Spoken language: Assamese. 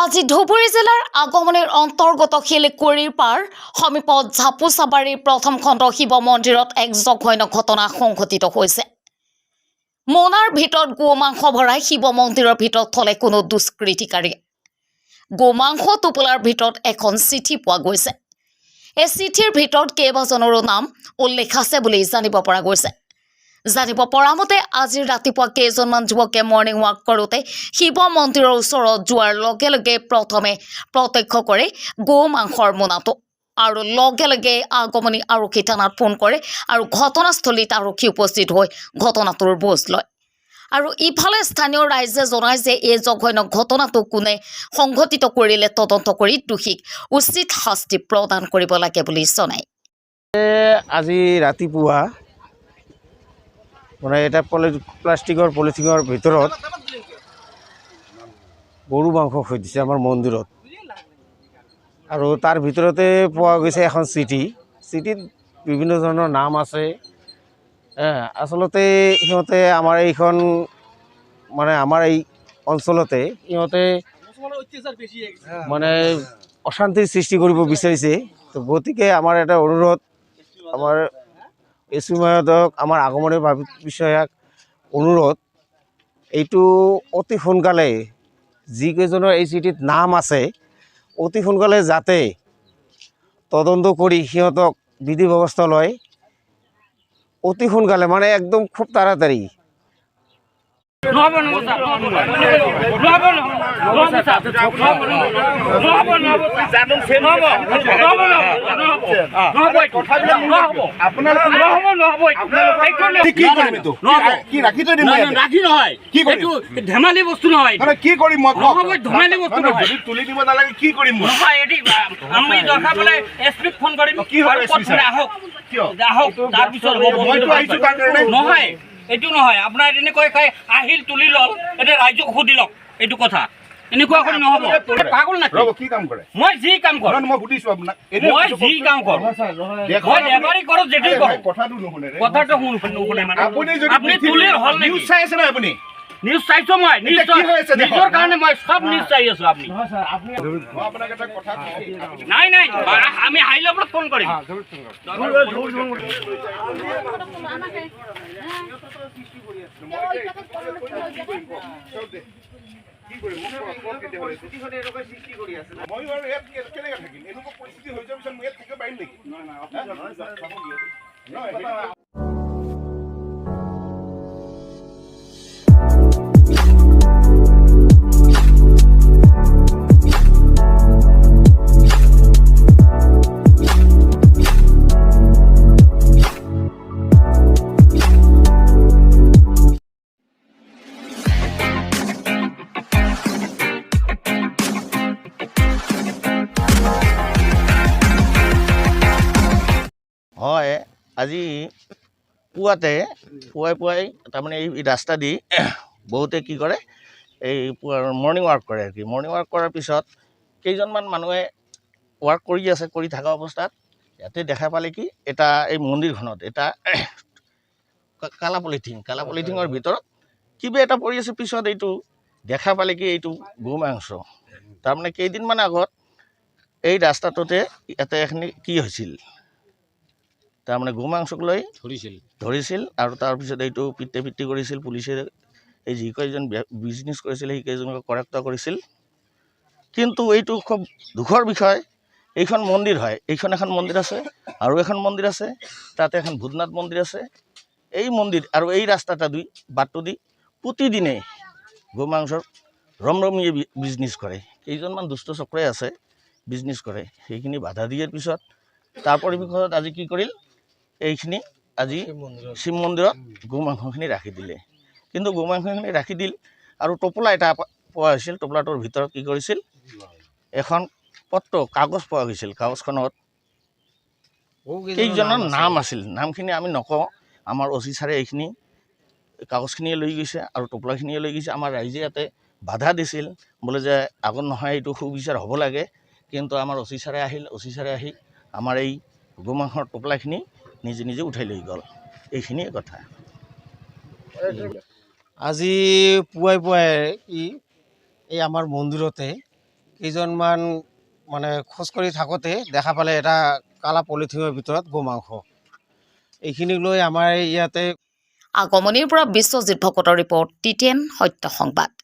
আজি ধুবুৰী জিলাৰ আগমনিৰ অন্তৰ্গত শিলিগুৰিৰ পাৰ সমীপত ঝাপুচাবাৰীৰ প্ৰথম খণ্ড শিৱ মন্দিৰত এক জঘন্য ঘটনা সংঘটিত হৈছে। মোনাৰ ভিতৰত গোমাংস ভৰাই শিৱ মন্দিৰৰ ভিতৰত থলে কোনো দুষ্কৃতিকাৰীয়ে। গোমাংস টোপোলাৰ ভিতৰত এখন চিঠি পোৱা গৈছে। এই চিঠিৰ ভিতৰত কেইবাজনৰো নাম উল্লেখ আছে বুলি জানিব পৰা গৈছে। জানিব পৰা মতে আজি ৰাতিপুৱা কেইজনমান যুৱকে মৰ্ণিং ৱাক কৰোঁতে শিৱ মন্দিৰৰ ওচৰত যোৱাৰ লগে লগে প্ৰথমে প্ৰত্যক্ষ কৰে গো মাংসৰ মোনাটো আৰু লগে লগে আগমনি আৰক্ষী থানাত ফোন কৰে আৰু ঘটনাস্থলীত আৰক্ষী উপস্থিত হৈ ঘটনাটোৰ বুজ লয়। আৰু ইফালে স্থানীয় ৰাইজে জনায় যে এই জঘন্য ঘটনাটো কোনে সংঘটিত কৰিলে তদন্ত কৰি দোষীক উচিত শাস্তি প্ৰদান কৰিব লাগে বুলি জনায়। আজি ৰাতিপুৱা মানে এটা প্লাষ্টিকৰ পলিথিনৰ ভিতৰত গৰু মাংস থৈ দিছে আমাৰ মন্দিৰত আৰু তাৰ ভিতৰতে পোৱা গৈছে এখন চিঠিত বিভিন্ন ধৰণৰ নাম আছে। আচলতে সিহঁতে আমাৰ এইখন মানে আমাৰ এই অঞ্চলতে সিহঁতে মানে অশান্তিৰ সৃষ্টি কৰিব বিচাৰিছে। তো গতিকে আমাৰ এটা অনুৰোধ, আমাৰ এছপি মহোদয়ক, আমাৰ আগমনী বিষয়াক অনুৰোধ, এইটো অতি সোনকালে যিকেইজনৰ এই চিঠিত নাম আছে অতি সোনকালে যাতে তদন্ত কৰি সিহঁতক বিধি ব্যৱস্থা লয়, অতি সোনকালে মানে একদম খুব তাড়াতাড়ি। ধেমালি বস্তু নহয়, কি কৰিম ধেমালি বস্তু নহয়, তুলি দিব নালাগে, কি কৰিম আমি দৰকাৰ পালে এছপিক ফোন কৰিম, কি আহক আহক তাৰপিছত নহয়, এইটো নহয় আপোনাৰ এনেকৈ আহিল তুলি লওক, এতিয়া ৰাইজক সুধি লওক এইটো কথা। এনেকুৱা কৰি নহ'ব, পাগল নাকি? কি কাম কৰে? মই যি কাম কৰোঁ, মই সুধিছো আপোনাক, মই যি কাম কৰোঁ, মই লেবাৰী কৰোঁ, যেতিয়াই কৰোঁ, কথাটো নুশুনে মানে আপুনি তুলিৰ হল নেকি? নিউজ চাই আছে না আপুনি? নিউজ চাইছো, মই নিজৰ কাৰণে মই সব নিউজ চাই আছো। আপুনি নাই নাই, আমি হাই লেভেলত ফোন কৰিম। হয়, আজি পুৱাই তাৰমানে এই ৰাস্তা দি বহুতে কি কৰে, এই মৰ্ণিং ৱাক কৰে আৰু কি। মৰ্ণিং ৱাক কৰাৰ পিছত কেইজনমান মানুহে ৱাক কৰি আছে, কৰি থকা অৱস্থাত ইয়াতে দেখা পালে কি এটা এই মন্দিৰখনত এটা কালা পলিথিনৰ ভিতৰত কিবা এটা পৰি আছে। পিছত এইটো দেখা পালে কি এইটো গো মাংস। তাৰমানে কেইদিনমান আগত এই ৰাস্তাটোতে ইয়াতে এখিনি কি হৈছিল, তাৰমানে গো মাংসক লৈ ধৰিছিল আৰু তাৰপিছত এইটো পিতৃ কৰিছিল পুলিচে। এই যিকেইজন বিজনেছ কৰিছিল সেইকেইজনক কৰায়ত্ব কৰিছিল। কিন্তু এইটো খুব দুখৰ বিষয়, এইখন মন্দিৰ হয়, এইখন এখন মন্দিৰ আছে আৰু এখন মন্দিৰ আছে, তাতে এখন ভূতনাথ মন্দিৰ আছে। এই মন্দিৰ আৰু এই ৰাস্তাটা বাটটো দি প্ৰতিদিনে গো মাংসৰ ৰমৰমীয়ে বিজনেছ কৰে। কেইজনমান দুষ্ট চক্ৰই আছে, বিজনেছ কৰে। সেইখিনি বাধা দিয়াৰ পিছত তাৰ পৰিৱেশত আজি কি কৰিল, এইখিনি আজি শিৱ মন্দিৰত গো মাংসখিনি ৰাখি দিলে। কিন্তু গো মাংসখিনি ৰাখি দিল আৰু টোপোলা এটা পোৱা হৈছিল। টোপোলাটোৰ ভিতৰত কি কৰিছিল, এখন কাগজ পোৱা গৈছিল। কাগজখনত কেইজনৰ নাম আছিল, নামখিনি আমি নকওঁ। আমাৰ অচি ছাৰে এইখিনি কাগজখিনিয়ে লৈ গৈছে আৰু টোপোলাখিনিয়ে লৈ গৈছে। আমাৰ ৰাইজে ইয়াতে বাধা দিছিল, বোলে যে আগত নহয়, এইটো সুবিচাৰ হ'ব লাগে। কিন্তু আমাৰ অচি ছাৰে আহিল, অচি ছাৰে আহি আমাৰ এই গো মাংসৰ টোপোলাখিনি নিজে নিজে উঠাই লৈ গ'ল। এইখিনিয়ে কথা। আজি পুৱাই কি এই আমাৰ মন্দিৰতে কেইজনমান মানে খোজকাঢ়ি থাকোঁতে দেখা পালে এটা কালা পলিথিনৰ ভিতৰত গোমাংস এইখিনিক লৈ আমাৰ ইয়াতে আগমনিৰ পৰা বিশ্বজিৎ ভকতৰ ৰিপৰ্ট TTN সত্য সংবাদ।